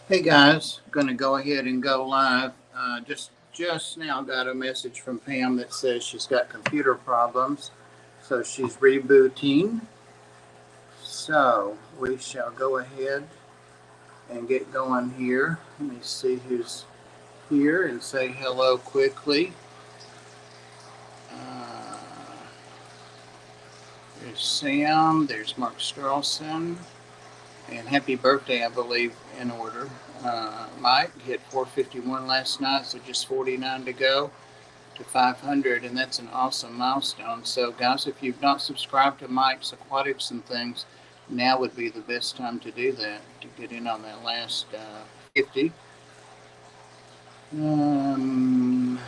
Hey guys, going to go ahead and go live. Just now got a message from Pam that says she's got computer problems, so she's rebooting. So we shall go ahead and get going here. Let me see who's here and say hello quickly. Uh, there's Sam. There's Mark Strelson. And happy birthday, I believe, in order. Mike hit 451 last night, so just 49 to go to 500, and that's an awesome milestone. So, guys, if you've not subscribed to Mike's Aquatics and things, now would be the best time to do that to get in on that last 50. Um,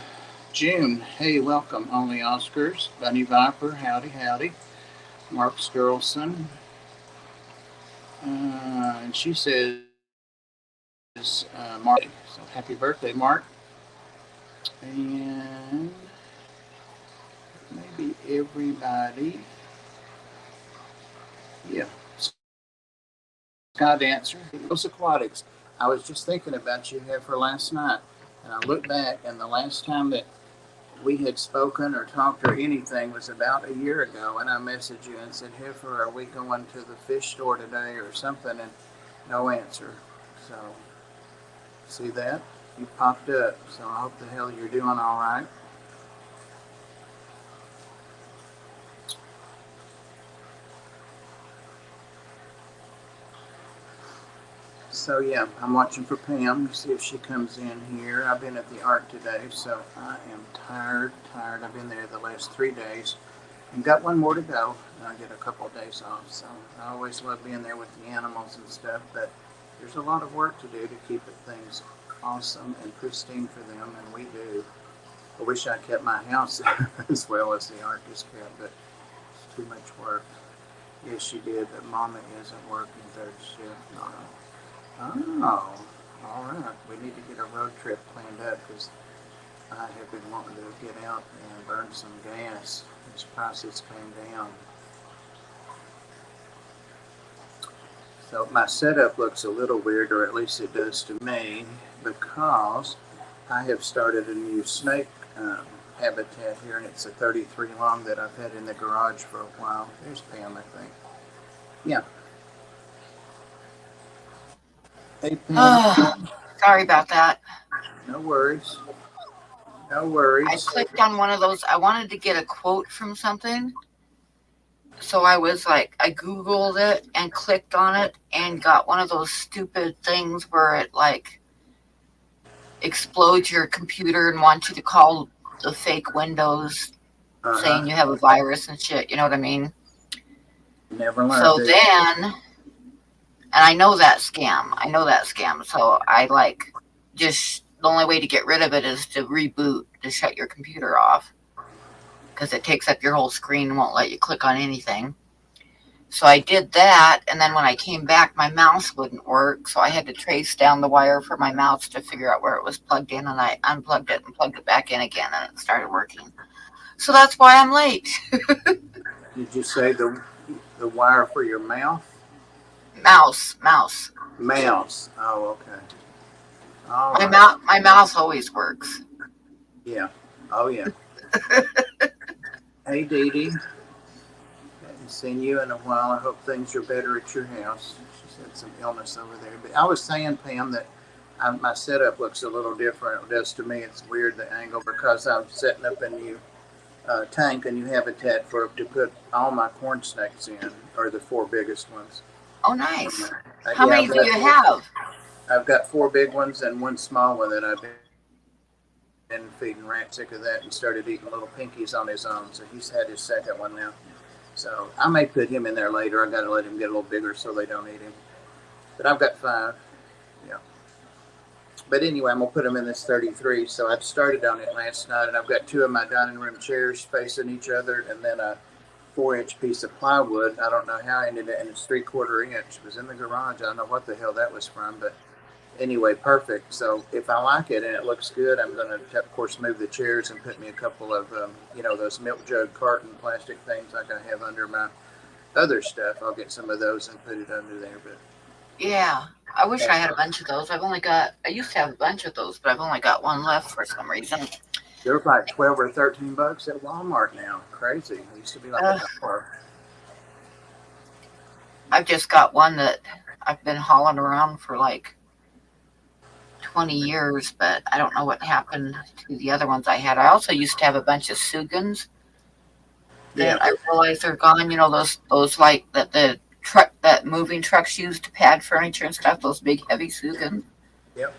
June, hey, welcome. Only Oscars, Bunny Viper, howdy, howdy. Mark Sturlson, and she says, Mark. So happy birthday, Mark. And maybe everybody. Yeah. Sky Dancer. Those Aquatics. I was just thinking about you here for last night. And I looked back, and the last time that we had spoken or talked or anything was about a year ago. And I messaged you and said, Heifer, are we going to the fish store today or something? And no answer. So, see that? You popped up. So I hope the hell you're doing all right. So yeah, I'm watching for Pam to see if she comes in here. I've been at the art today, so I am tired. I've been there the last 3 days and got one more to go. And I get a couple of days off, so I always love being there with the animals and stuff, but there's a lot of work to do to keep things awesome and pristine for them, and we do. I wish I kept my house as well as the art is kept, but it's too much work. Yes, she did, but Mama isn't working third shift. No. Oh, all right. We need to get a road trip planned up because I have been wanting to get out and burn some gas. As prices came down. So my setup looks a little weird, or at least it does to me, because I have started a new snake habitat here, and it's a 33 long that I've had in the garage for a while. There's Pam, I think. Yeah. Hey, Pam. Oh, sorry about that. No worries. No I worries. clicked on one of those. I wanted to get a quote from something. So I was like, I Googled it and clicked on it and got one of those stupid things where it like explodes your computer and wants you to call the fake Windows Uh-huh. saying you have a virus and shit. You know what I mean? Never learned, So dude. then, and I know that scam. I know that scam. So I like just the only way to get rid of it is to reboot, to shut your computer off because it takes up your whole screen and won't let you click on anything. So I did that, and then when I came back, my mouse wouldn't work. So I had to trace down the wire for my mouse to figure out where it was plugged in, and I unplugged it and plugged it back in again, and it started working. So that's why I'm late. Did you say the wire for your mouth? Mouse. Mouse. Oh, okay. All My right. mouse always works. Yeah. Oh, yeah. Hey, Dee Dee. Haven't seen you in a while. I hope things are better at your house. She's had some illness over there. But I was saying, Pam, that my setup looks a little different. It does to me. It's weird, the angle, because I'm setting up a new tank, a new habitat to put all my corn snakes in, or the four biggest ones. Oh, And, nice. How yeah, many do you have? I've got four big ones and one small one that I've been feeding. Rat sick of that and started eating little pinkies on his own. So he's had his second one now. So I may put him in there later. I got to let him get a little bigger so they don't eat him. But I've got five. Yeah. But anyway, I'm gonna put them in this 33. So I started on it last night, and I've got two of my dining room chairs facing each other, and then a 4-inch piece of plywood. I don't know how I ended it, and it's 3/4 inch. It was in the garage. I don't know what the hell that was from, but anyway, perfect. So if I like it and it looks good, I'm going to, of course, move the chairs and put me a couple of, those milk jug carton plastic things like I have under my other stuff. I'll get some of those and put it under there. But Yeah. I wish I And had a bunch of those. I used to have a bunch of those, but I've only got one left for some reason. they're like 12 or 13 bucks at Walmart now. Crazy. It used to be like a Ugh, dollar. I've just got one that I've been hauling around for like 20 years, but I don't know what happened to the other ones I had. I also used to have a bunch of Sugans Yeah. that I realize are gone. You know, those like that moving trucks use to pad furniture and stuff, those big heavy Sugans. Yep.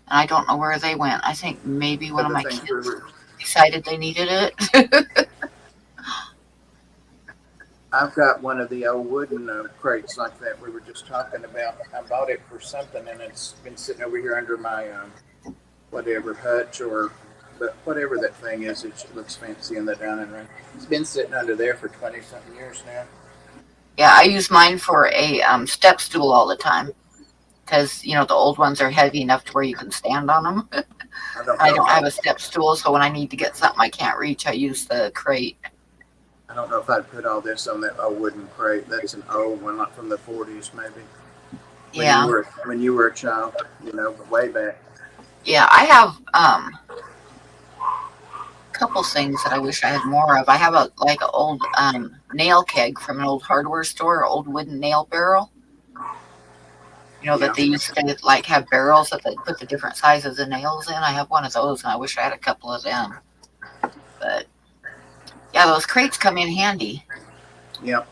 And I don't know where they went. I think maybe one So of the my things we kids were, decided they needed it. I've got one of the old wooden crates like that we were just talking about. I bought it for something, and it's been sitting over here under my whatever hutch or but whatever that thing is. It looks fancy in the dining room. It's been sitting under there for 20 something years now. Yeah, I use mine for a step stool all the time because you know the old ones are heavy enough to where you can stand on them. I don't I know if don't I have a step stool, so when I need to get something I can't reach, I use the crate. I don't know if I'd put all this on that old wooden crate. That's an old one, like from the 40s maybe. Yeah, When you were a child, you know, but way back. yeah. I have a couple things that I wish I had more of. I have a like an old nail keg from an old hardware store, old wooden nail barrel. You know that Yeah. they used to like have barrels that they put the different sizes of nails in. I have one of those, and I wish I had a couple of them. But yeah, those crates come in handy. Yeah.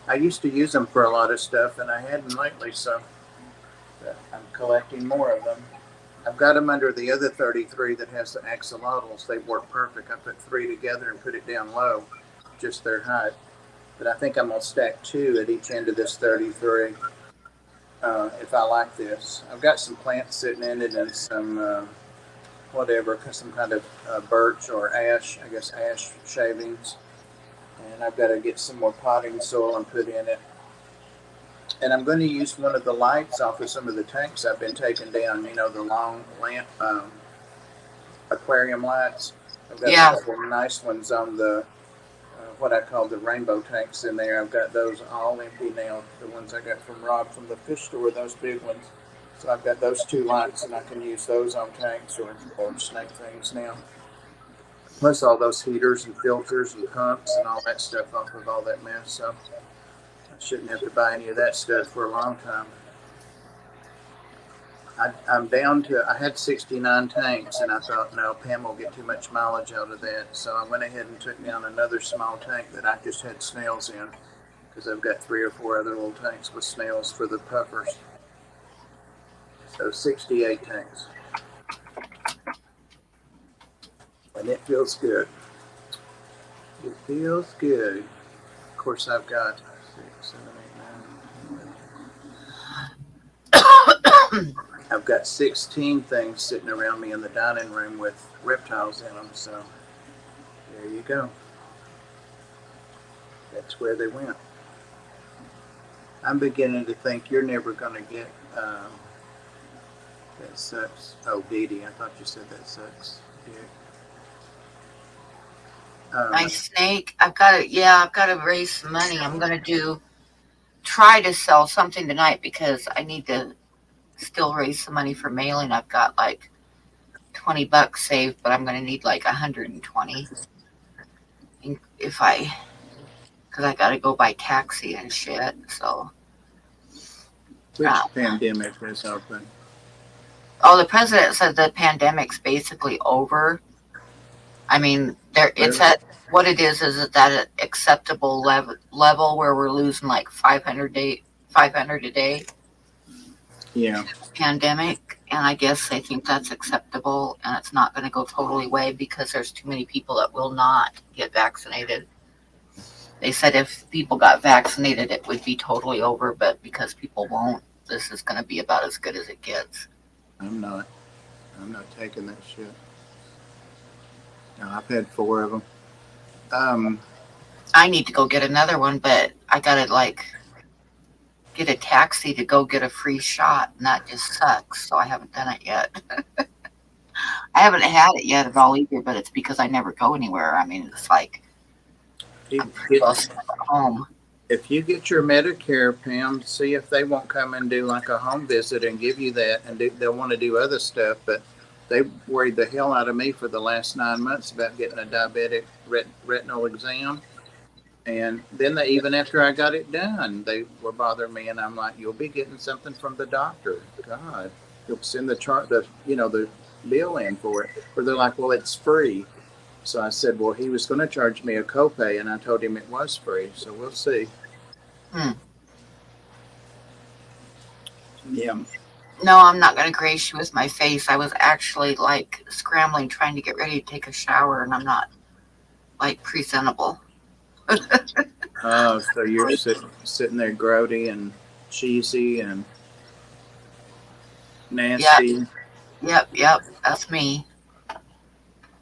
I used to use them for a lot of stuff, and I hadn't lately, so I'm collecting more of them. I've got them under the other 33 that has the axolotls. They work perfect. I put three together and put it down low, just their height. But I think I'm gonna stack two at each end of this 33 if I like this. I've got some plants sitting in it and some whatever, some kind of birch or ash, I guess ash shavings. And I've got to get some more potting soil and put in it. And I'm going to use one of the lights off of some of the tanks I've been taking down. You know, the long lamp aquarium lights. I've got a Yeah, couple of nice ones on the what I call the rainbow tanks in there. I've got those all empty now. The ones I got from Rob from the fish store, those big ones. So I've got those two lights, and I can use those on tanks or snake things now. Plus all those heaters and filters and pumps and all that stuff off of all that mess. So I shouldn't have to buy any of that stuff for a long time. I'm down to, I had 69 tanks, and I thought, no, Pam will get too much mileage out of that. So I went ahead and took down another small tank that I just had snails in because I've got 3 or 4 other little tanks with snails for the puffers. So 68 tanks. And it feels good. It feels good. Of course, I've got 6, 7, 8, 9, 11. I've got 16 things sitting around me in the dining room with reptiles in them. So there you go. That's where they went. I'm beginning to think you're never going to get that sucks. Oh, Dee Dee, I thought you said that sucks. my snake. I've got to. Yeah, I've got to raise some money. I'm gonna try to sell something tonight because I need to still raise some money for mailing. I've got like $20 saved, but I'm gonna need like 120 if I because I got to go by taxi and shit. So. Which Uh, pandemic is open? oh, the president said the pandemic's basically over. I mean, it's Really? at what it is at that acceptable level where we're losing like 500 a day Yeah. pandemic, and I guess they think that's acceptable, and it's not going to go totally away because there's too many people that will not get vaccinated. They said if people got vaccinated, it would be totally over, but because people won't, this is going to be about as good as it gets. I'm not. I'm not taking that shit. No, I've had 4 of them. Um, I need to go get another one, but I gotta like get a taxi to go get a free shot, and that just sucks. So I haven't done it yet. I haven't had it yet at all either, but it's because I never go anywhere. I mean, it's like I'm pretty kids, close to home. If you get your Medicare, Pam, see if they won't come and do like a home visit and give you that, and they'll want to do other stuff. But they worried the hell out of me for the last 9 months about getting a diabetic retinal exam. And then they, even after I got it done, they were bothering me, and I'm like, "You'll be getting something from the doctor. God, you'll send the chart, the bill in for it." Or they're like, "Well, it's free." So I said, "Well, he was going to charge me a copay," and I told him it was free. So we'll see. Hmm. Yeah. No, I'm not going to grace you with my face. I was actually like scrambling, trying to get ready to take a shower, and I'm not like presentable. Oh, so you're sitting there grody and cheesy and Yep, nasty. yep. That's me.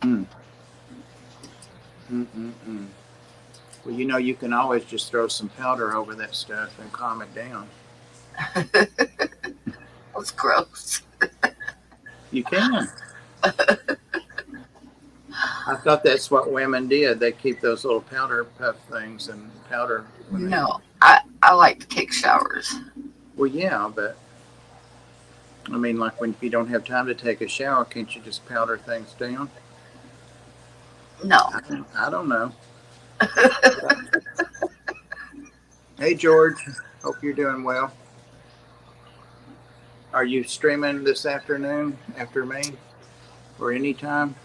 Mm. Mm-mm-mm. Well, you can always just throw some powder over that stuff and calm it down. That's gross. You can. I thought that's what women did. They keep those little powder puff things and powder when they. No, I like to take showers. Well, yeah, but I mean, like when you don't have time to take a shower, can't you just powder things down? No. I don't know. Hey, George. Hope you're doing well. Are you streaming this afternoon after me or anytime?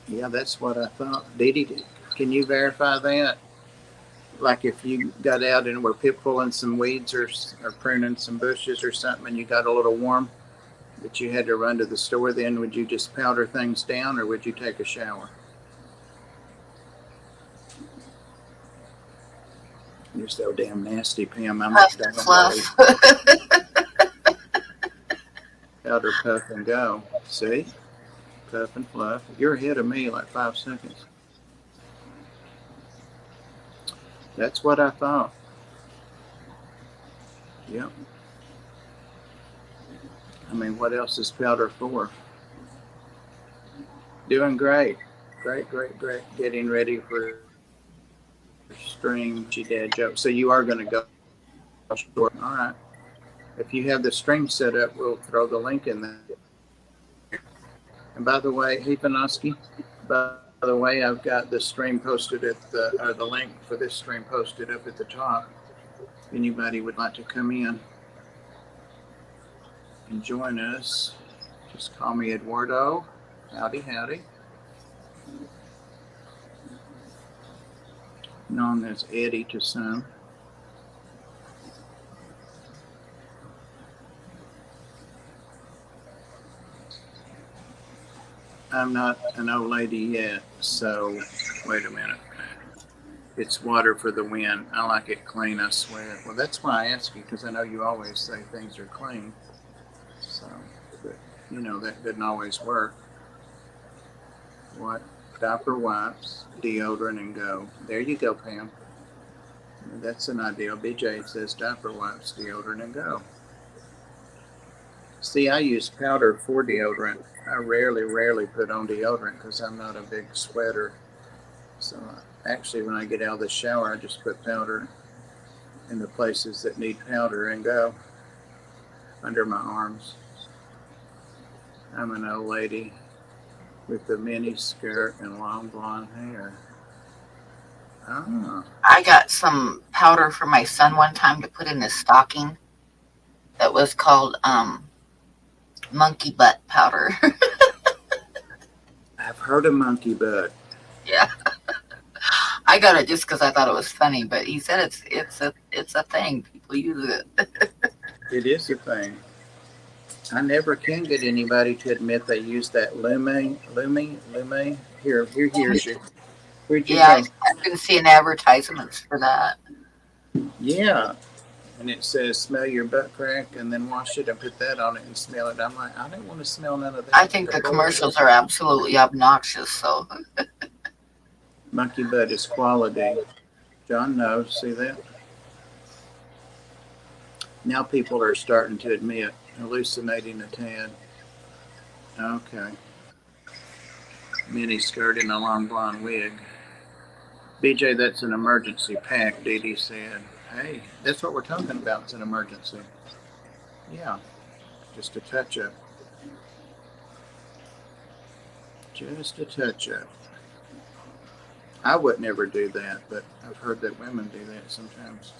Yeah, that's what I thought. Dee Dee, can you verify that? Like if you got out and were pit pulling some weeds or pruning some bushes or something and you got a little warm, but you had to run to the store, then would you just powder things down or would you take a shower? You're so damn nasty, Pam. I'm Puff down really fluff. powder puff and go. See? Puff and fluff. You're ahead of me like 5 seconds. That's what I thought. Yep. I mean, what else is powder for? Doing great. Great. Getting ready for stream. She dad joke. So you are going to go short. All right. If you have the stream set up, we'll throw the link in there. And by the way, hey Panoski, by the way, I've got the stream posted at the link for this stream posted up at the top. If anybody would like to come in and join us, just call me Eduardo. Howdy. Known as Eddie to some. I'm not an old lady yet, so wait a minute. It's water for the wind. I like it clean, I swear. Well, that's why I ask you, because I know you always say things are clean. So, but, that doesn't always work. What? Diaper wipes, deodorant, and go. There you go, Pam. That's an ideal. BJ says diaper wipes, deodorant, and go. See, I use powder for deodorant. I rarely put on deodorant because I'm not a big sweater. So actually, when I get out of the shower, I just put powder in the places that need powder and go under my arms. I'm an old lady with a mini skirt and long blonde hair. Ah. I got some powder for my son one time to put in his stocking that was called monkey butt powder. I've heard of monkey butt. Yeah. I got it just because I thought it was funny, but he said it's a thing. People use it. It is a thing. I never can get anybody to admit they use that Lume. Here's you. Where'd you Yeah, go? I've been seeing advertisements for that. Yeah. And it says smell your butt crack and then wash it and put that on it and smell it. I'm like, I don't want to smell none of that. I think the commercials are absolutely obnoxious. So Monkey butt is quality. John knows. See that? Now people are starting to admit hallucinating a tad. Okay. mini skirt and a long blonde wig. BJ, that's an emergency pack, Dee Dee said. Hey, that's what we're talking about. It's an emergency. Yeah, just a touch up. Just a touch up. I would never do that, but I've heard that women do that sometimes.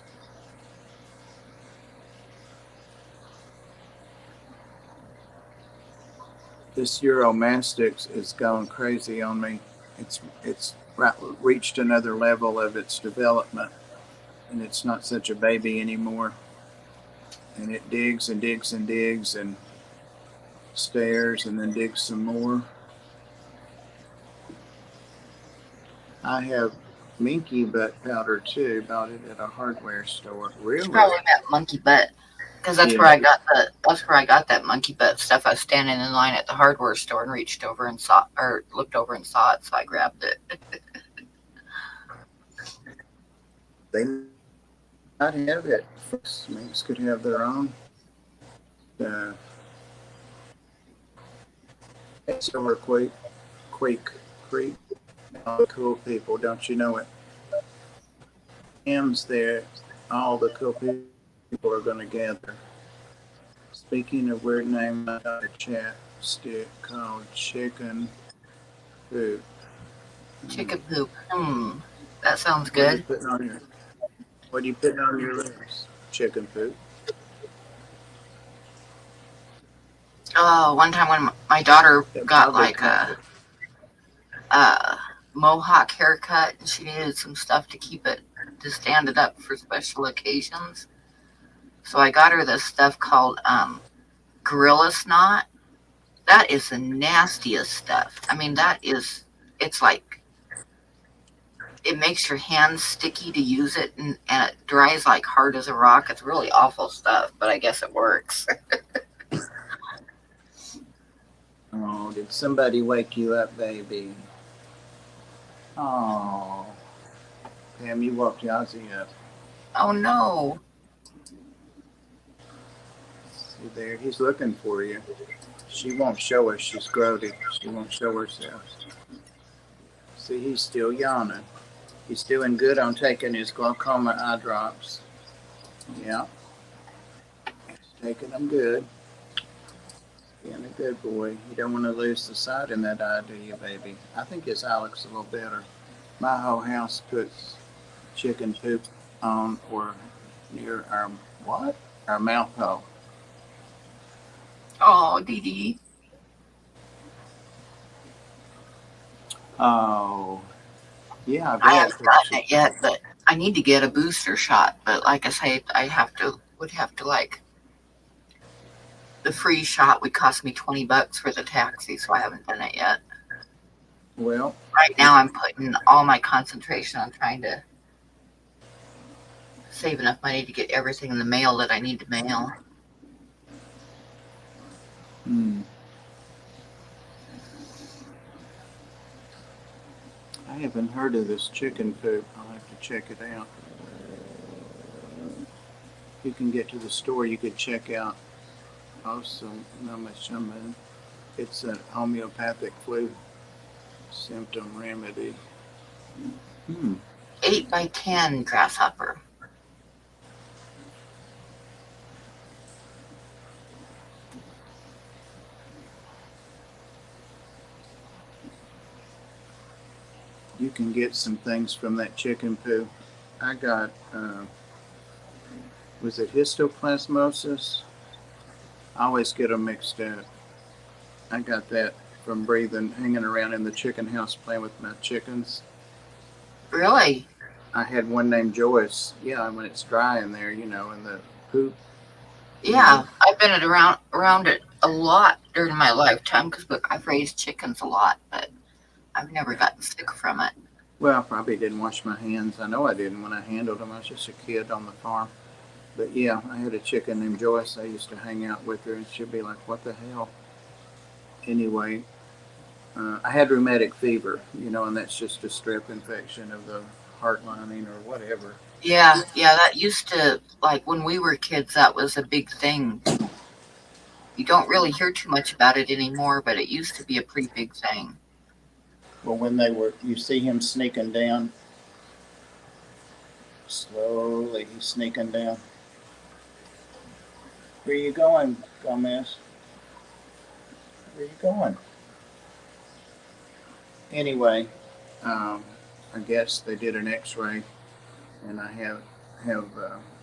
This Euromastics is going crazy on me. It's reached another level of its development, and it's not such a baby anymore. And it digs and digs and digs and stares and then digs some more. I have minky butt powder too. Bought it at a hardware store. It's Really? probably that monkey butt. Because that's where Yeah. I got that monkey butt stuff. I was standing in line at the hardware store and reached over and saw, or looked over and saw it, so I grabbed it. They not have it. Minks could have their own. Uh, it's over Quake Creek. All the cool people, don't you know it? M's there. All the cool people are going to gather. Speaking of weird names, I got a chat stick called Chicken Poop. Chicken poop. That sounds What are you good. putting on your What are you putting on your lips? Chicken poop. Oh, one time when my daughter That got probably like a mohawk haircut and she needed some stuff to keep it, to stand it up for special occasions. So I got her this stuff called Gorilla Snot. That is the nastiest stuff. I mean, it's like, it makes your hands sticky to use it, and it dries like hard as a rock. It's really awful stuff, but I guess it works. Oh, did somebody wake you up, baby? Oh, Pam, you woke Yazzie up. Oh no. See there, he's looking for you. She won't show us. She's grody. She won't show herself. See, he's still yawning. He's doing good on taking his glaucoma eye drops. Yeah, he's taking them good. Being a good boy. You don't want to lose the sight in that eye, do you, baby? I think his eye looks a little better. My whole house puts chicken poop on or near our what? Our mouth hole. Oh, Dee Dee. Oh, yeah, I I bet. haven't gotten it yet, but I need to get a booster shot. But like I say, would have to like, the free shot would cost me $20 for the taxi, so I haven't done it yet. Well, Right now I'm putting all my concentration on trying to save enough money to get everything in the mail that I need to mail. I haven't heard of this chicken poop. I'll have to check it out. You can get to the store. You could check out also Namashaman. It's a homeopathic flu symptom remedy. 8x10 grasshopper. You can get some things from that chicken poo. I got, was it histoplasmosis? I always get them mixed up. I got that from breathing, hanging around in the chicken house playing with my chickens. Really? I had one named Joyce. Yeah, when it's dry in there, in the poop. Yeah, I've been around it a lot during my lifetime because I've raised chickens a lot, but I've never gotten sick from it. Well, I probably didn't wash my hands. I know I didn't when I handled them. I was just a kid on the farm. But yeah, I had a chicken named Joyce. I used to hang out with her, and she'd be like, "What the hell?" Anyway, I had rheumatic fever, and that's just a strep infection of the heart lining or whatever. Yeah, that used to, like when we were kids, that was a big thing. You don't really hear too much about it anymore, but it used to be a pretty big thing. Well, when they were, you see him sneaking down. Slowly, he's sneaking down. Where you going, Gomez? Where you going? Anyway, I guess they did an X-ray, and I have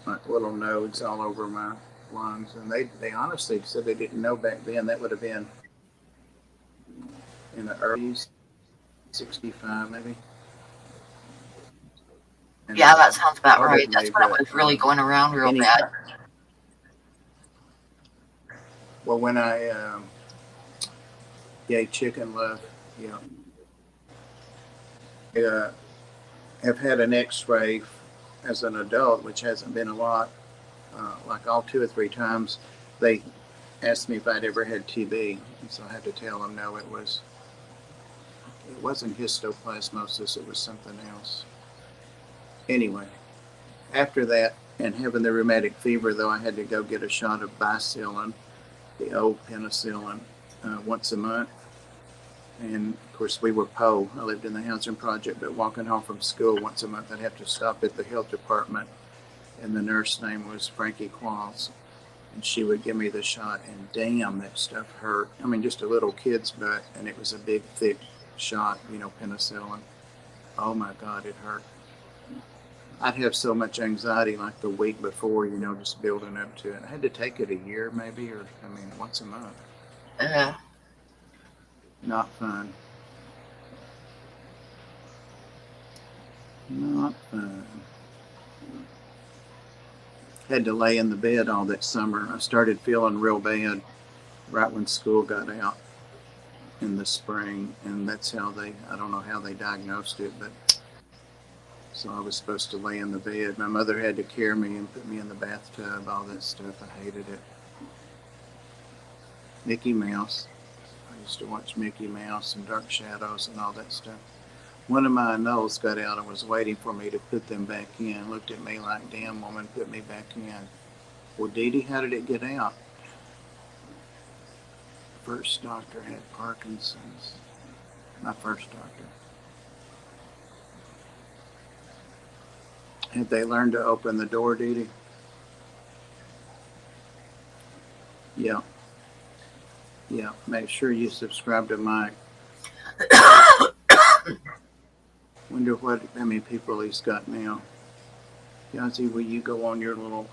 like little nodes all over my lungs, and they honestly said they didn't know back then. That would have been in the early 65 maybe. And Yeah, that sounds about told right. me That's when it that was really going around real any bad. well, when I yeah, chicken love, yeah. I have had an X-ray as an adult, which hasn't been a lot. Like all 2 or 3 times, they asked me if I'd ever had TB, and so I had to tell them no, it wasn't histoplasmosis, it was something else. Anyway, after that, and having the rheumatic fever, though, I had to go get a shot of bicillin, the old penicillin, once a month. And of course, we were poor. I lived in the housing project, but walking home from school once a month, I'd have to stop at the health department, and the nurse name was Frankie Qualls, and she would give me the shot, and damn, that stuff hurt. I mean, just a little kid's butt, and it was a big, thick shot, penicillin. Oh my God, it hurt. I'd have so much anxiety like the week before, just building up to it. I had to take it a year maybe, or once a month. Not fun. Not fun. Had to lay in the bed all that summer. I started feeling real bad right when school got out in the spring, and that's how I don't know how they diagnosed it, but so I was supposed to lay in the bed. My mother had to carry me and put me in the bathtub, all that stuff. I hated it. Mickey Mouse. I used to watch Mickey Mouse and Dark Shadows and all that stuff. One of my nose got out and was waiting for me to put them back in. Looked at me like, damn woman, put me back in. Well, Dee Dee, how did it get out? First doctor had Parkinson's. My first doctor. Had they learned to open the door, Dee Dee? Yeah. Yeah. Make sure you subscribe to Mike. Wonder how many people he's got now. Yazzie, will you go on your little...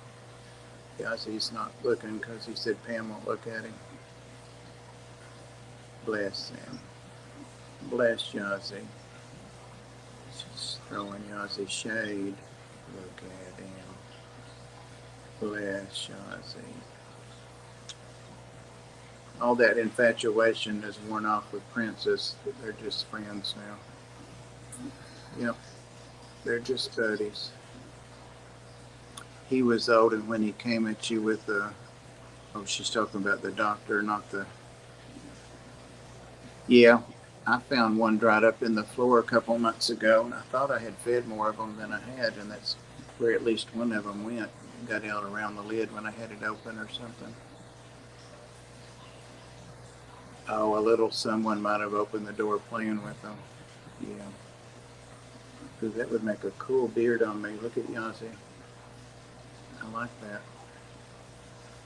Yazzie's not looking because he said Pam won't look at him. Bless him. Bless Yazzie. She's throwing Yazzie shade. Look at him. Bless Yazzie. All that infatuation has worn off with Princess. They're just friends now. Yep. They're just buddies. He was old, and when he came at you with she's talking about the doctor, not the... Yeah, I found one dried up in the floor a couple months ago, and I thought I had fed more of them than I had, and that's where at least one of them went. Got out around the lid when I had it open or something. Oh, a little someone might have opened the door playing with them. Yeah. Because that would make a cool beard on me. Look at Yazzie. I like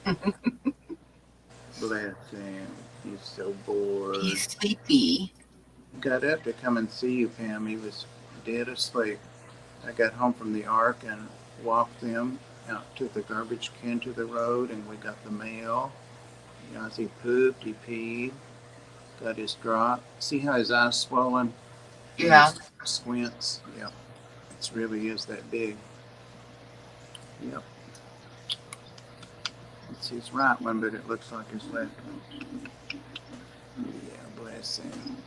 that. Bless him. He's so bored. He's sleepy. Got up to come and see you, Pam. He was dead asleep. I got home from the Ark and walked them out to the garbage can to the road, and we got the mail. Yazzie pooped, he peed, got his drop. See how his eyes swollen? Yeah. Squints. Yep. It really is that big. Yep. It's his right one, but it looks like his left one. Yeah, bless him.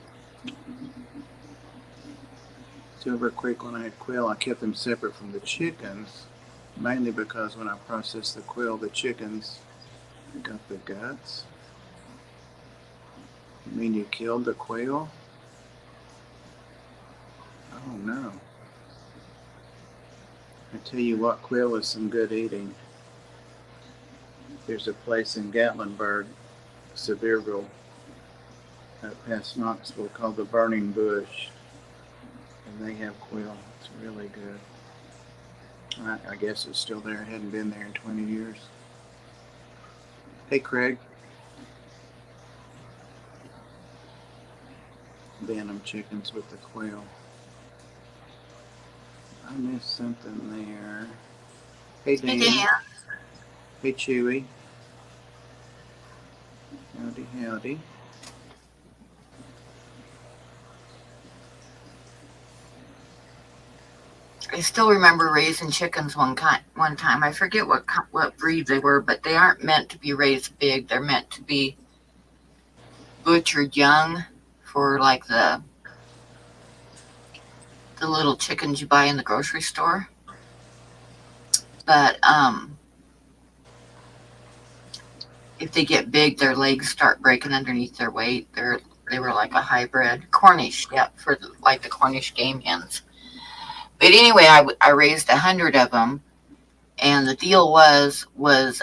Silver Creek, when I had quail, I kept them separate from the chickens, mainly because when I processed the quail, the chickens got the guts. You mean you killed the quail? Oh no. I tell you what, quail is some good eating. There's a place in Gatlinburg, Sevierville, past Knoxville called the Burning Bush, and they have quail. It's really good. I guess it's still there. It hadn't been there in 20 years. Hey, Craig. Bantam chickens with the quail. I missed something there. Hey, Hey, Dan. Dan. Hey, Chewy. Howdy, howdy. I still remember raising chickens one time. I forget what breed they were, but they aren't meant to be raised big. They're meant to be butchered young for like the little chickens you buy in the grocery store. But if they get big, their legs start breaking underneath their weight. They were like a hybrid Cornish, yep, for like the Cornish game hens. But anyway, I raised 100 of them, and the deal was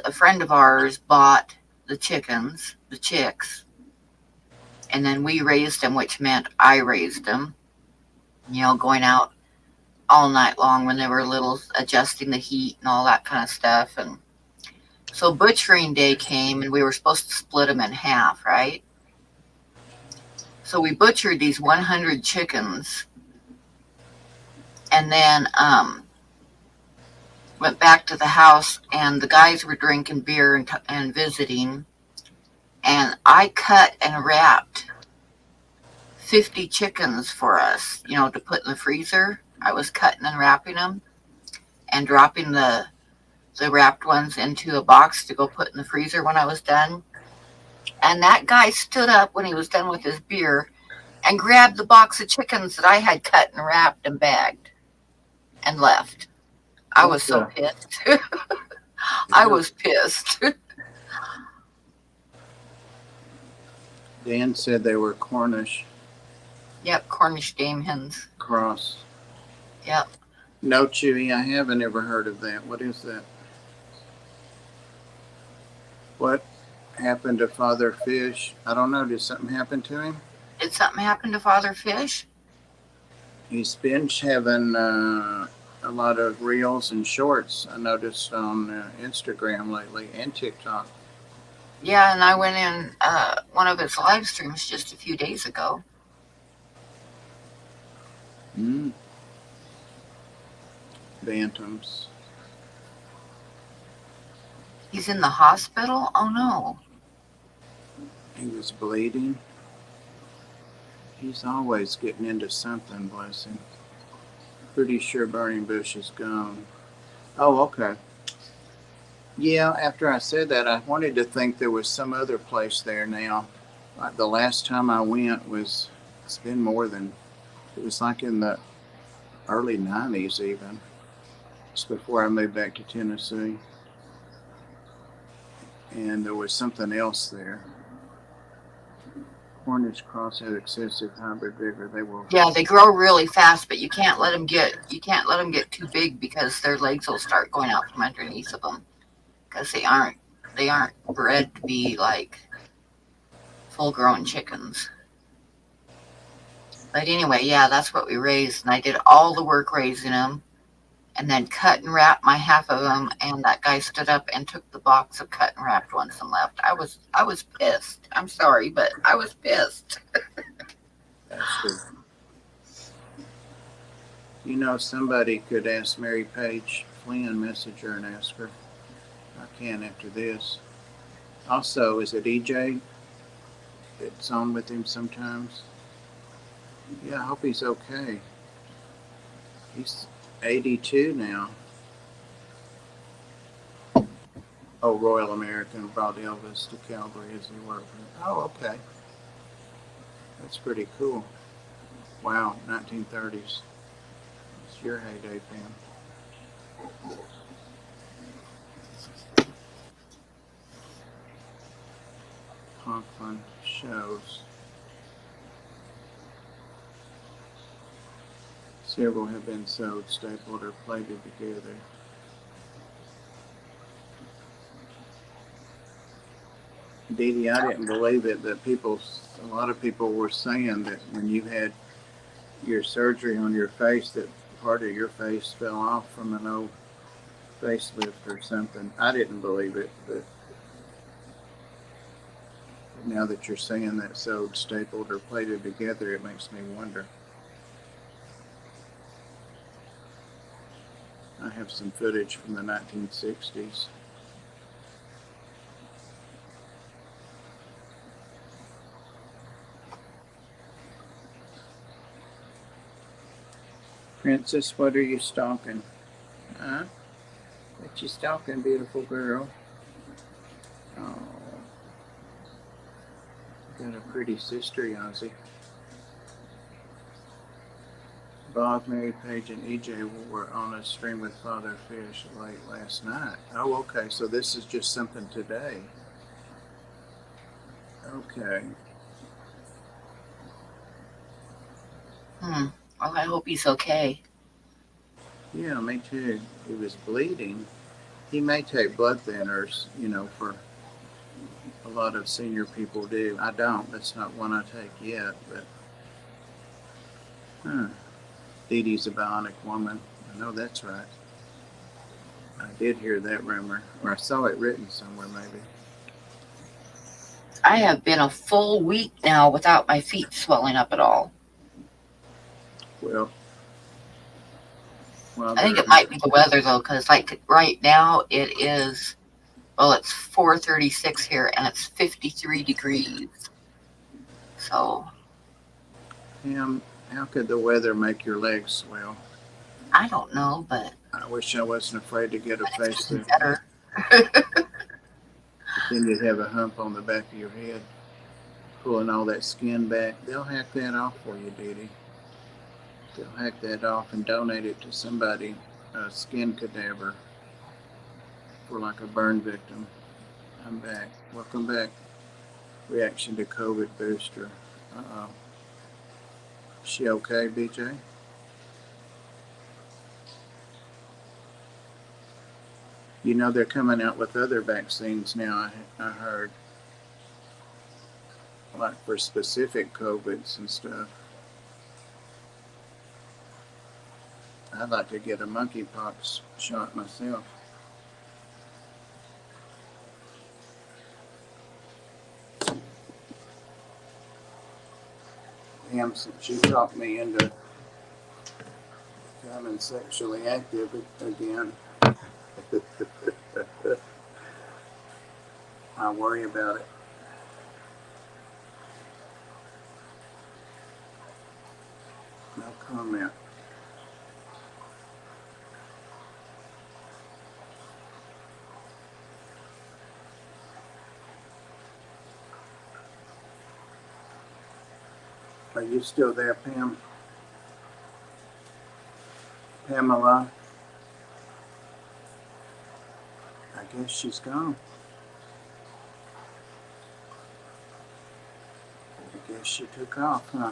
a friend of ours bought the chicks, and then we raised them, which meant I raised them. Going out all night long when they were little, adjusting the heat and all that kind of stuff. And so butchering day came, and we were supposed to split them in half, right? So we butchered these 100 chickens, and then went back to the house, and the guys were drinking beer and visiting, and I cut and wrapped 50 chickens for us, to put in the freezer. I was cutting and wrapping them and dropping the wrapped ones into a box to go put in the freezer when I was done. And that guy stood up when he was done with his beer and grabbed the box of chickens that I had cut and wrapped and bagged and left. I was so pissed. I was pissed. Dan said they were Cornish. Yep, Cornish game hens. Cross. Yep. No, Chewy, I haven't ever heard of that. What is that? What happened to Father Fish? I don't know. Did something happen to him? Did something happen to Father Fish? He's been having a lot of reels and shorts, I noticed on Instagram lately and TikTok. Yeah, and I went in one of his live streams just a few days ago. Bantams. He's in the hospital? Oh, no. He was bleeding. He's always getting into something, bless him. Pretty sure Burning Bush is gone. Oh, okay. Yeah, after I said that, I wanted to think there was some other place there now. Like the last time I went it's been more than, it was like in the early 90s even. It's before I moved back to Tennessee. And there was something else there. Cornish crosshead excessive hybrid vigor. Yeah, they grow really fast, but you can't let them get too big because their legs will start going out from underneath of them because they aren't bred to be like full-grown chickens. But anyway, yeah, that's what we raised, and I did all the work raising them, and then cut and wrapped my half of them. And that guy stood up and took the box of cut and wrapped ones and left. I was pissed. I'm sorry, but I was pissed. That's good. Somebody could ask Mary Page Flynn, message her and ask her. I can after this. Also, is it EJ that's on with him sometimes? Yeah, I hope he's okay. He's 82 now. Oh, Royal American brought Elvis to Calgary as he worked. Oh, okay. That's pretty cool. Wow, 1930s. It's your heyday, Pam. Conklin shows. Several have been sewed, stapled, or plaited together. Dee Dee, I didn't believe it, but a lot of people were saying that when you had your surgery on your face, that part of your face fell off from an old facelift or something. I didn't believe it, but now that you're saying that sewed, stapled, or plated together, it makes me wonder. I have some footage from the 1960s. Princess, what are you stalking? Huh? What you stalking, beautiful girl? Oh, got a pretty sister, Yazzie. Bob, Mary, Paige, and EJ were on a stream with Father Fish late last night. Oh, okay. So this is just something today. Okay. Well, I hope he's okay. Yeah, me too. He was bleeding. He may take blood thinners, for a lot of senior people do. I don't. That's not one I take yet, but Dee Dee's a bionic woman. I know that's right. I did hear that rumor, or I saw it written somewhere maybe. I have been a full week now without my feet swelling up at all. Well, I think it might be the weather though, because like right now it is, well, it's 4:36 here and it's 53 degrees. So Pam, how could the weather make your legs swell? I don't know, but I wish I wasn't afraid to get a facelift. better. Then you'd have a hump on the back of your head, pulling all that skin back. They'll hack that off for you, Dee Dee. They'll hack that off and donate it to somebody, a skin cadaver, for like a burn victim. I'm back. Welcome back. Reaction to COVID booster. Uh-oh. She okay, BJ? You know they're coming out with other vaccines now, I heard. Like for specific COVIDs and stuff. I'd like to get a monkeypox shot myself. Pam, since you talked me into becoming sexually active again, I worry about it. No comment. Are you still there, Pam? Pamela? I guess she's gone. I guess she took off, huh?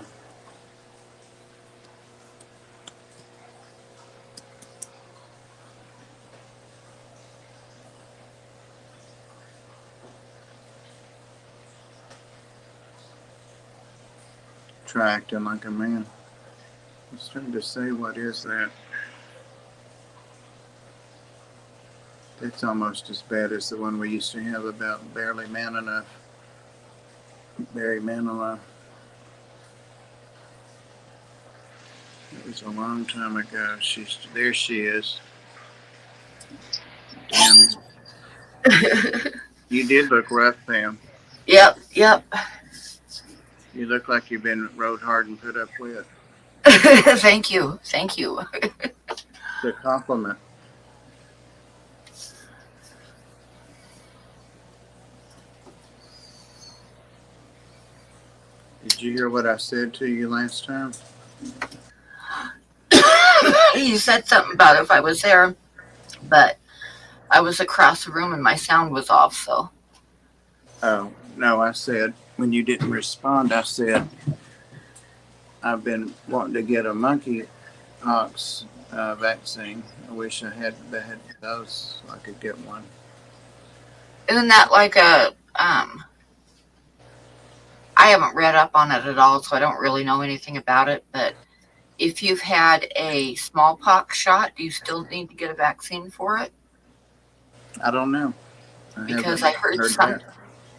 Try acting like a man. I was trying to say, what is that? It's almost as bad as the one we used to have about barely man enough. Barry Manilow. It was a long time ago. There she is. Damn. You did look rough, Pam. Yep. You look like you've been rode hard and put up with. Thank you. It's a compliment. Did you hear what I said to you last time? You said something about if I was there, but I was across the room and my sound was off, so. Oh, no, I said, when you didn't respond, I said, I've been wanting to get a monkeypox vaccine. I wish I had those so I could get one. Isn't that like a I haven't read up on it at all, so I don't really know anything about it. But if you've had a smallpox shot, do you still need to get a vaccine for it? I don't know. I Because haven't I heard heard that.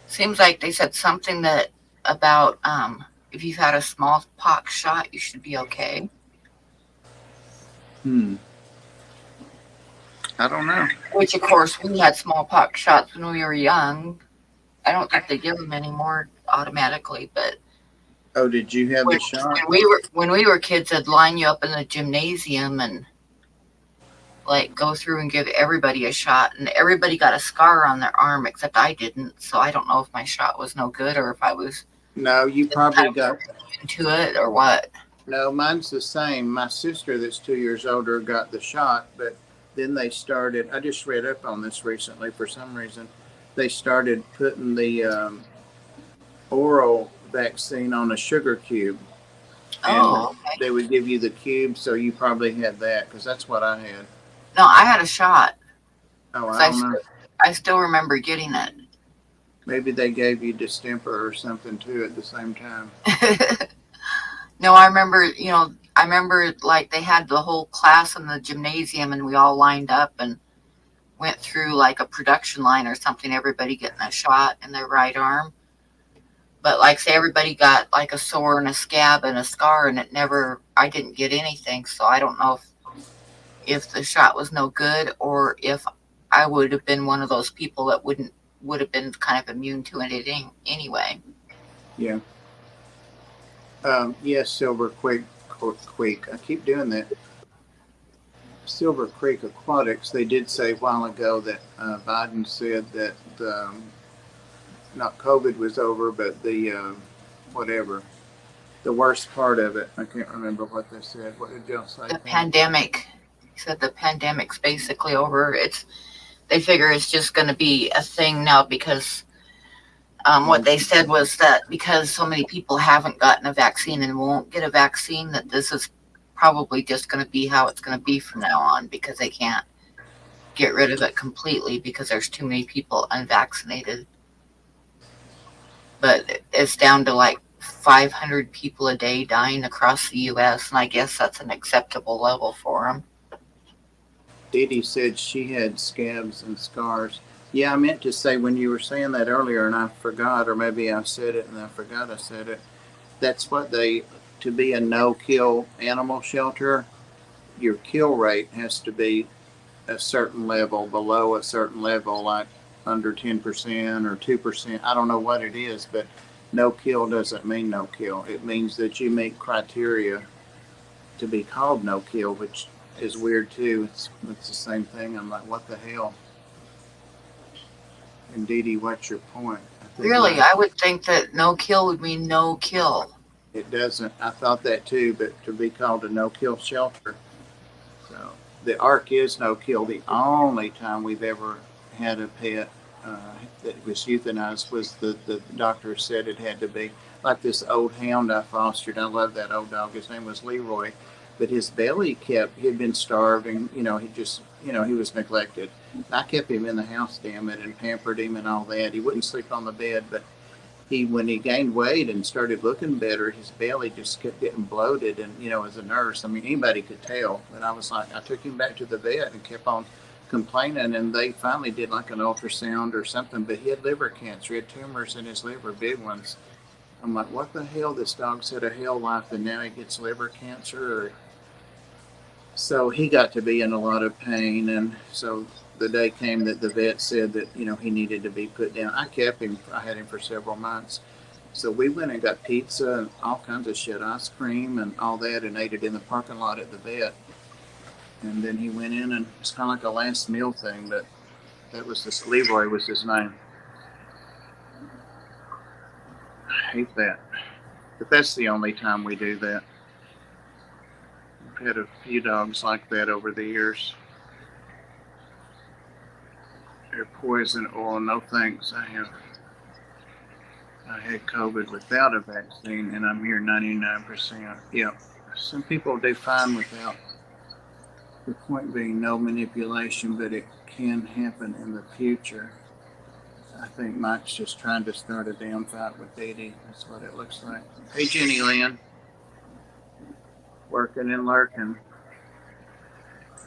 seems like they said something that about if you've had a smallpox shot, you should be okay. Hmm. I don't know. Which, of course, we had smallpox shots when we were young. I don't think they give them anymore automatically, but Oh, did you have the shot? when we were kids, they'd line you up in the gymnasium and like go through and give everybody a shot, and everybody got a scar on their arm except I didn't. So I don't know if my shot was no good or if I was No, you just probably kind of got. into it or what. No, mine's the same. My sister, that's 2 years older, got the shot, but then they started. I just read up on this recently for some reason. They started putting the oral vaccine on a sugar cube, and Oh, okay. they would give you the cube, so you probably had that because that's what I had. No, I had a shot Oh, because I don't know. I still remember getting Maybe they gave you distemper or something too at the same time. it. No, I remember, I remember like they had the whole class in the gymnasium and we all lined up and went through like a production line or something, everybody getting a shot in their right arm. But like say everybody got like a sore and a scab and a scar and I didn't get anything. So I don't know if the shot was no good or if I would have been one of those people that would have been kind of immune to it anyway. Yeah. Yes, Silver Creek. I keep doing that. Silver Creek Aquatics. They did say a while ago that Biden said that not COVID was over, but the whatever the worst part of it. I can't remember what they said. What did y'all say, The Pam? pandemic, he said the pandemic's basically over. They figure it's just going to be a thing now because what they said was that because so many people haven't gotten a vaccine and won't get a vaccine, that this is probably just going to be how it's going to be from now on because they can't get rid of it completely because there's too many people unvaccinated. But it's down to like 500 people a day dying across the U.S., and I guess that's an acceptable level for them. Dee Dee said she had scabs and scars. Yeah, I meant to say when you were saying that earlier, and I forgot, or maybe I said it and I forgot I said it. That's what to be a no-kill animal shelter, your kill rate has to be a certain level, below a certain level, like under 10% or 2%. I don't know what it is, but no kill doesn't mean no kill. It means that you meet criteria to be called no kill, which is weird too. It's the same thing. I'm like, what the hell? And Dee Dee, what's your point? I think Really, I would think that no kill would mean no kill. it doesn't. I thought that too, but to be called a no kill shelter. So the Ark is no kill. The only time we've ever had a pet that was euthanized was the doctor said it had to be like this old hound I fostered. I love that old dog. His name was Leroy, but his belly he'd been starving. He was neglected. I kept him in the house, damn it, and pampered him and all that. He wouldn't sleep on the bed, but when he gained weight and started looking better, his belly just kept getting bloated. And as a nurse, I mean, anybody could tell. And I was like, I took him back to the vet and kept on complaining, and they finally did like an ultrasound or something. But he had liver cancer. He had tumors in his liver, big ones. I'm like, what the hell? This dog's had a hell life, and now he gets liver cancer. So he got to be in a lot of pain, and so the day came that the vet said that he needed to be put down. I kept him. I had him for several months. So we went and got pizza and all kinds of shit, ice cream and all that, and ate it in the parking lot at the vet. And then he went in, and it's kind of like a last meal thing. But that was Leroy was his name. I hate that, but that's the only time we do that. We've had a few dogs like that over the years. They're poison oil. No thanks. I had COVID without a vaccine, and I'm here 99%. Yep. Some people do fine without. The point being no manipulation, but it can happen in the future. I think Mike's just trying to start a damn fight with Dee Dee. That's what it looks like. Hey, Jenny Lynn. Working and lurking.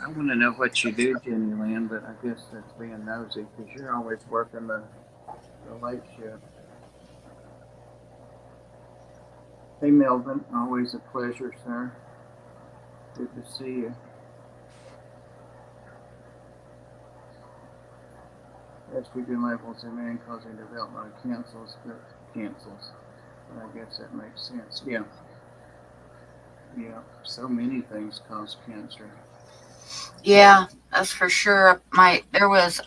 I want to know what you do, Jenny Lynn, but I guess that's being nosy because you're always working the late shift. Hey, Melvin. Always a pleasure, sir. Good to see you. Estrogen levels in man causing development of cancers. But I guess that makes sense. Yeah. Yeah. So many things cause cancer. Yeah, that's for sure. There was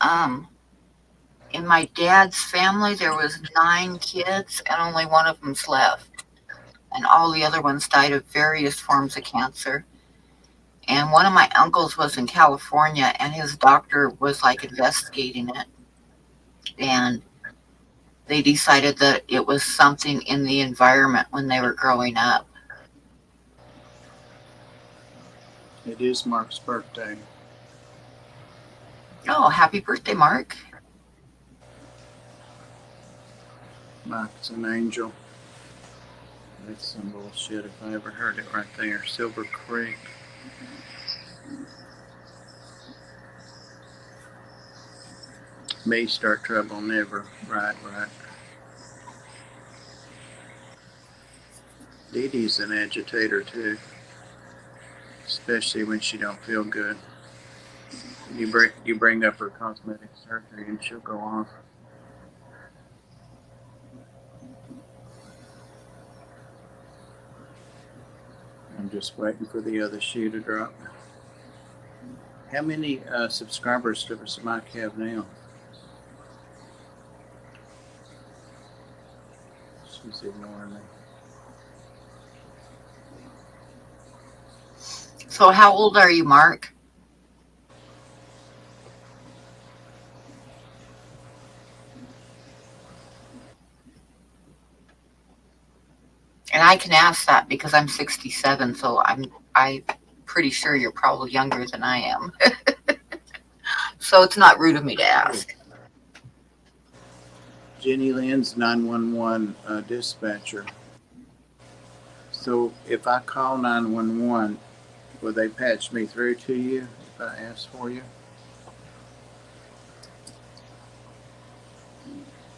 in my dad's family there was 9 kids and only one of them's left. And all the other ones died of various forms of cancer. And one of my uncles was in California and his doctor was like investigating it. And they decided that it was something in the environment when they were growing up. It is Mark's birthday. Oh, happy birthday, Mark. Mark's an angel. That's some bullshit if I ever heard it right there. Silver Creek. Me start trouble never. Right. Dee Dee's an agitator too. Especially when she don't feel good. You bring up her cosmetic surgery and she'll go off. I'm just waiting for the other shoe to drop. How many subscribers does Mike have now? She's ignoring me. So how old are you, Mark? And I can ask that because I'm 67, so I'm pretty sure you're probably younger than I am. So it's not rude of me to ask. Jenny Lynn's 911 dispatcher. So if I call 911, will they patch me through to you if I ask for you?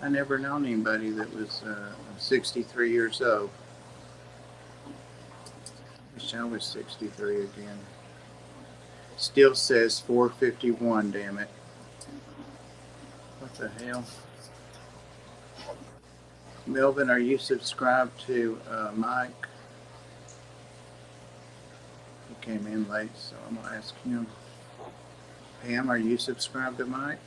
I never known anybody that was 63 years old. Wish I was 63 again. Still says 451, damn it. What the hell? Melvin, are you subscribed to Mike? He came in late, so I'm going to ask him. Pam, are you subscribed to Mike?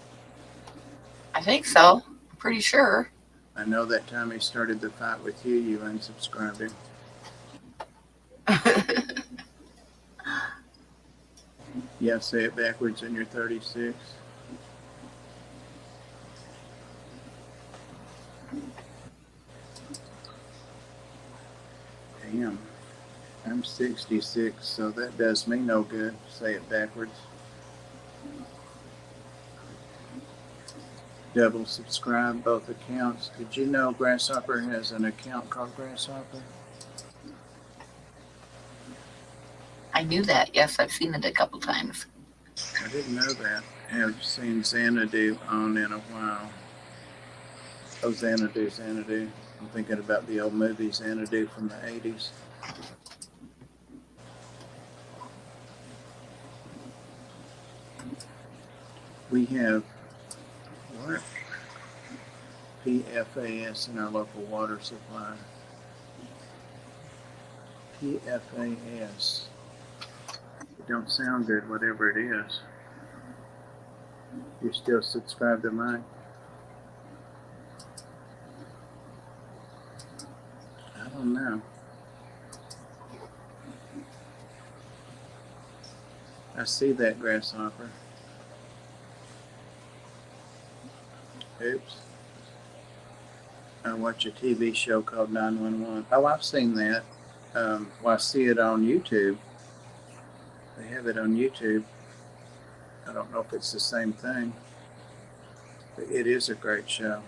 I think so. I'm pretty sure. I know that time he started the fight with you, you unsubscribed him. Yeah, say it backwards and you're 36. Damn. I'm 66, so that does me no good. Say it backwards. Double subscribe both accounts. Did you know Grasshopper has an account called Grasshopper? I knew that. Yes, I've seen it a couple times. I didn't know that. I have seen Xanadu on in a while. Oh, Xanadu. I'm thinking about the old movie Xanadu from the 80s. We have what? PFAS in our local water supply. PFAS. It don't sound good, whatever it is. You still subscribe to mine? I don't know. I see that, Grasshopper. Oops. I watch a TV show called 911. Oh, I've seen that. Well, I see it on YouTube. They have it on YouTube. I don't know if it's the same thing. It is a great show.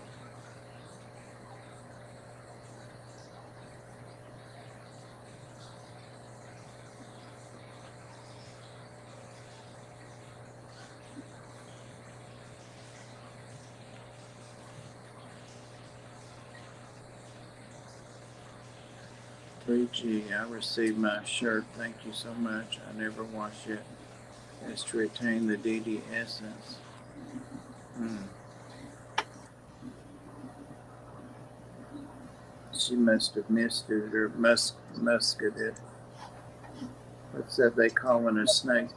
G, I received my shirt. Thank you so much. I never wash it. It's to retain the DD essence. She must have missed it or musket it. What's that they calling a snake?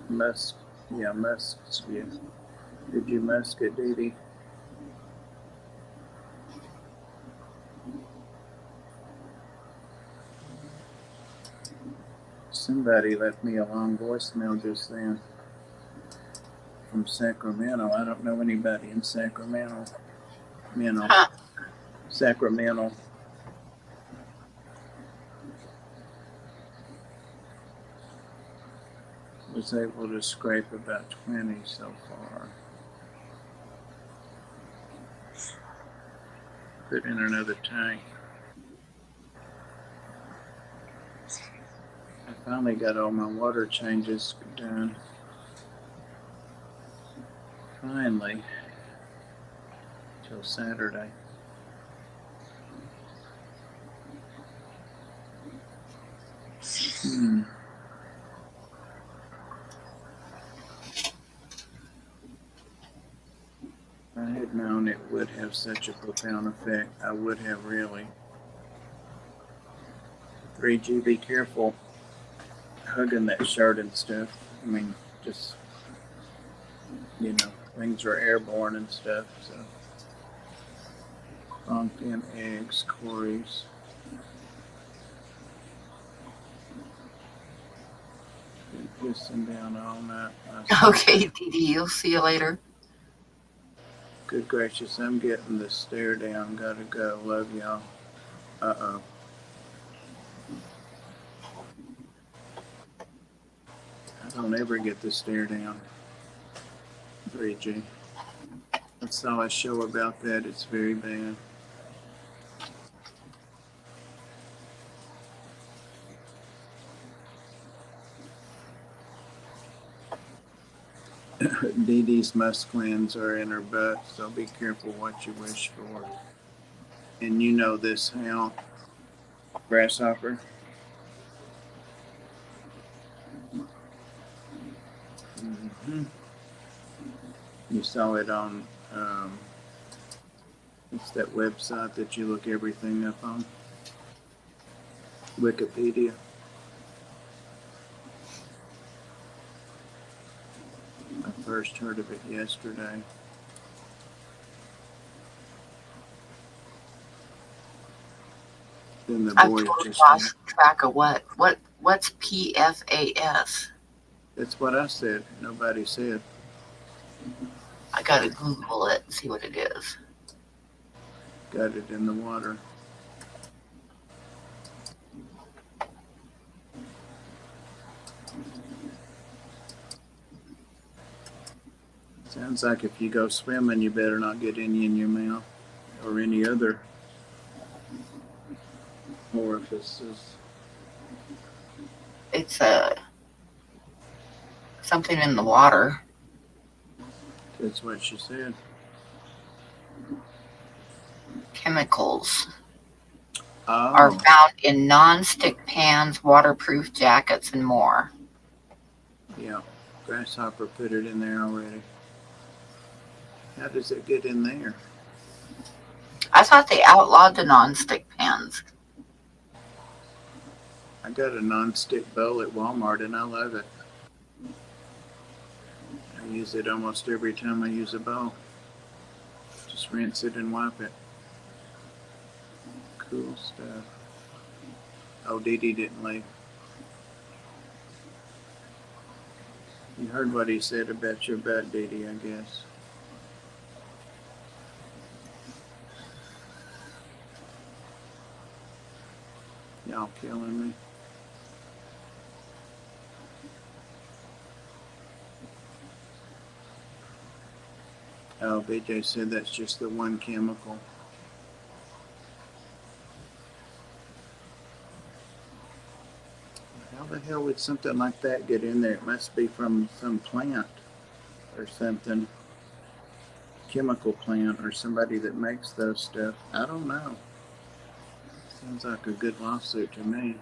Musk. Yeah, musks you. Did you musket, Dee Dee? Somebody left me a long voicemail just then from Sacramento. I don't know anybody in Sacramento. Sacramento. Was able to scrape about 20 so far. Put in another tank. I finally got all my water changes done. Finally. Till Saturday. If I had known it would have such a profound effect, I would have really. 3G, be careful hugging that shirt and stuff. I mean, just, things are airborne and stuff, so. Pumpkin, eggs, Corey's. Been pissing down all night. Okay, Dee Dee, you'll see you later. Good gracious, I'm getting the stare down. Gotta go. Love y'all. Uh-oh. I don't ever get the stare down. 3G. I saw a show about that. It's very bad. Dee Dee's musk glands are in her butt, so be careful what you wish for. And you know this, Hal. Grasshopper. Mm-hmm. You saw it on, it's that website that you look everything up on. Wikipedia. I first heard of it yesterday. Then the I've boy totally just lost track of what's PFAS. That's what I said. Nobody said. I gotta Google it and see what it is. Got it in the water. Sounds like if you go swimming, you better not get any in your mouth or any other orifices. It's something in the water. That's what she said. Chemicals Oh. are found in non-stick pans, waterproof jackets, and more. Yeah. Grasshopper put it in there already. How does it get in there? I thought they outlawed the non-stick pans. I got a non-stick bowl at Walmart and I love it. I use it almost every time I use a bowl. Just rinse it and wipe it. Cool stuff. Oh, Dee Dee didn't leave. You heard what he said about your butt, Dee Dee, I guess. Y'all killing me. Oh, BJ said that's just the one chemical. How the hell would something like that get in there? It must be from some plant or something. Chemical plant or somebody that makes those stuff. I don't know. Sounds like a good lawsuit to me.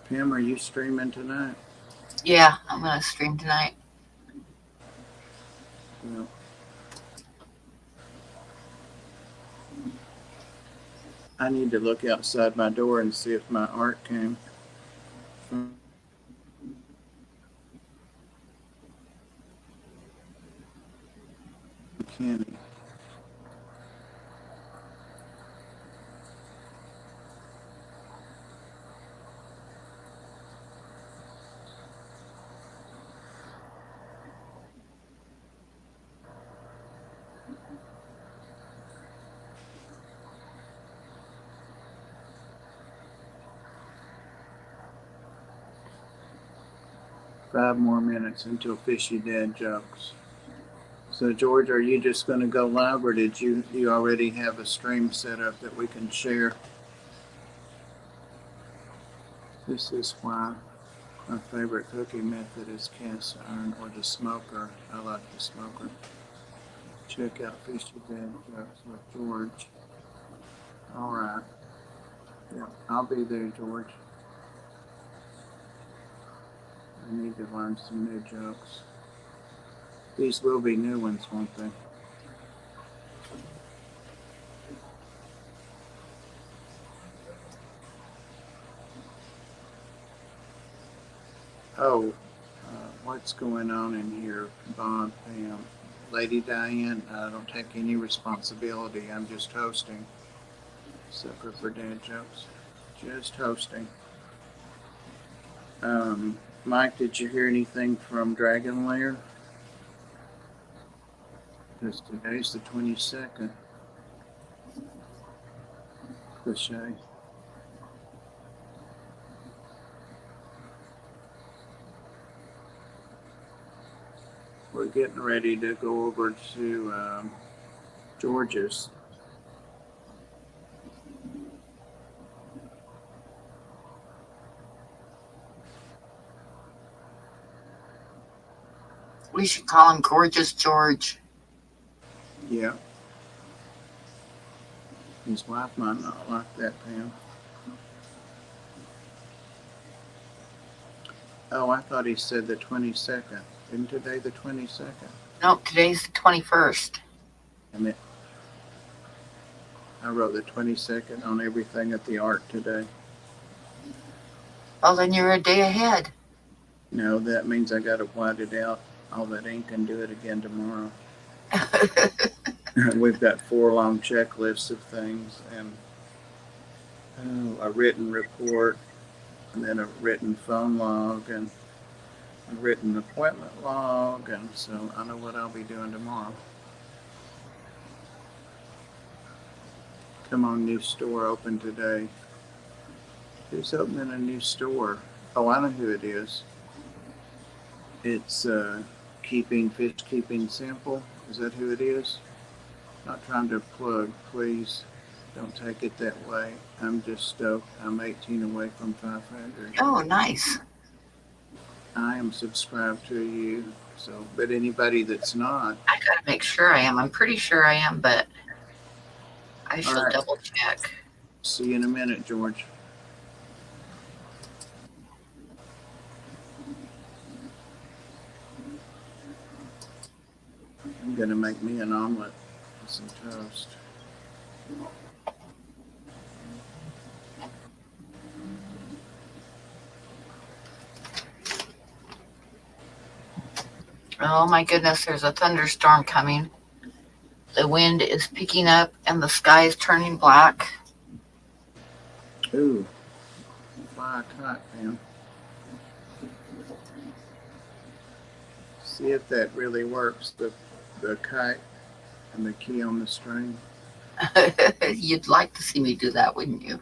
Pam, are you streaming tonight? Yeah, I'm gonna stream tonight. Well, I need to look outside my door and see if my art came from Kenny. Five more minutes until Fishy Dad jokes. So George, are you just going to go live, or did you already have a stream set up that we can share? This is why my favorite cooking method is cast iron or the smoker. I like the smoker. Check out Fishy Dad jokes with George. All right. Yeah, I'll be there, George. I need to learn some new jokes. These will be new ones, won't they? Oh, what's going on in here, Bob, Pam? Lady Diane, I don't take any responsibility. I'm just hosting. Sucker for dad jokes. Just hosting. Mike, did you hear anything from Dragon Lair? Because today's the 22nd. Cliche. We're getting ready to go over to George's. We should call him Gorgeous George. Yeah. His wife might not like that, Pam. Oh, I thought he said the 22nd. Isn't today the 22nd? Nope, today's the 21st. Damn it. I wrote the 22nd on everything at the art today. Well, then you're a day ahead. No, that means I got to white it out, all that ink, and do it again tomorrow. We've got 4 long checklists of things and a written report, and then a written phone log, and a written appointment log, and so I know what I'll be doing tomorrow. Come on, new store open today. Who's opening a new store? Oh, I know who it is. It's Fish Keeping Simple. Is that who it is? Not trying to plug, please. Don't take it that way. I'm just stoked. I'm 18 away from 500. Oh, nice. I am subscribed to you. So, but anybody that's not, I gotta make sure I am. I'm pretty sure I am, but I shall right. double check. See you in a minute, George. I'm gonna make me an omelet with some toast. Oh my goodness, there's a thunderstorm coming. The wind is picking up and the sky is turning black. Ooh, fly a kite, man. See if that really works. The kite and the key on the string. You'd like to see me do that, wouldn't you?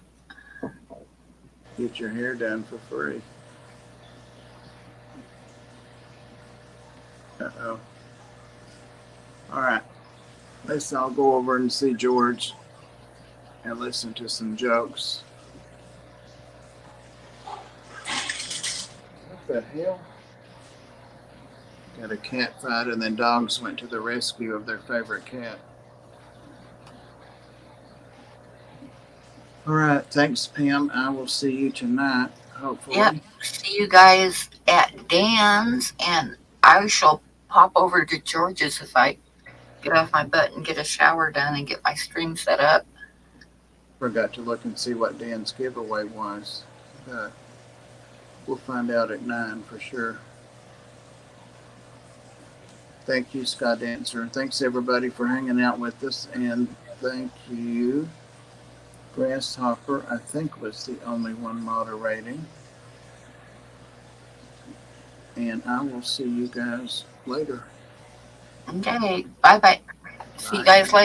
Get your hair done for free. Uh-oh. All right. Let's all go over and see George and listen to some jokes. What the hell? Got a cat fight, and then dogs went to the rescue of their favorite cat. All right. Thanks, Pam. I will see you tonight, Yep. hopefully. See you guys at Dan's, and I shall pop over to George's if I get off my butt and get a shower done and get my stream set up. Forgot to look and see what Dan's giveaway was. But we'll find out at 9 for sure. Thank you, Sky Dancer. Thanks, everybody, for hanging out with us. And thank you, Grasshopper, I think was the only one moderating. And I will see you guys later. Okay. Bye bye. See you Bye. guys later.